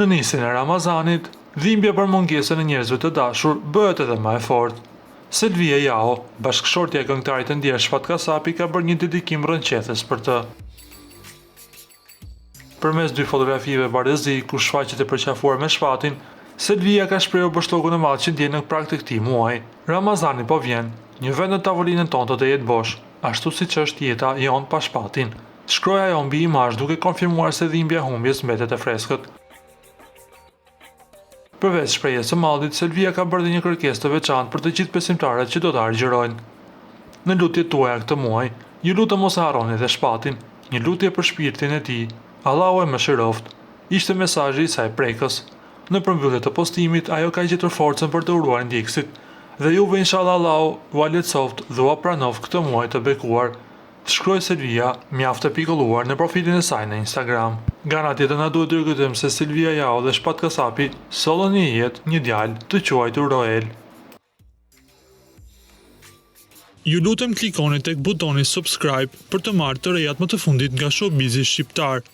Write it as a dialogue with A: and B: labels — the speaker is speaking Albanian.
A: Në nisjen e Ramazanit, dhimbja për mungesën e njerëzve të dashur bëhet edhe më e fortë. Selvia Jao, bashkëshortja e këngëtarit të ndjer Shpat Kasapi, ka bërë një dedikim rënqethes për të. Përmes dy fotografive bardëzi ku shfaqet e përqafuar me shpatin, Selvia ka shprehur bështokun e madh që ndjen në prag të këtij muaji. Ramazani po vjen, një vend në tavolinën tonë do të jetë bosh, ashtu siç është jeta jon pa shpatin. Shkroi ajo mbi imazh duke konfirmuar se dhimbja e humbjes mbetet e freskët. Përveç shprehjes së mallit, Selvia ka bërë një kërkesë të veçantë për të gjithë besimtarët që do ta argjërojnë. Në lutjet tuaja këtë muaj, ju lutem mos e harroni dhe shpatin, një lutje për shpirtin e tij. Allahu e mëshiroft, ishte mesazhi i saj prekës. Në përmbyllje të postimit, ajo ka gjetur forcën për të uruar ndjekësit, dhe juve inshallah Allahu ua lehtësoft dhe ua pranoft këtë muaj të bekuar, shkroi Selvia, mjaft e pikëlluar në profilin e saj në Instagram. Nga ana tjetër na duhet të rikujtojmë se Selvia Jao dhe Shpat Kasapi sollën një jetë një djalë të quajtur Roel.
B: Ju lutem klikoni tek butoni subscribe për të marrë të rejat më të fundit nga Showbizi shqiptar.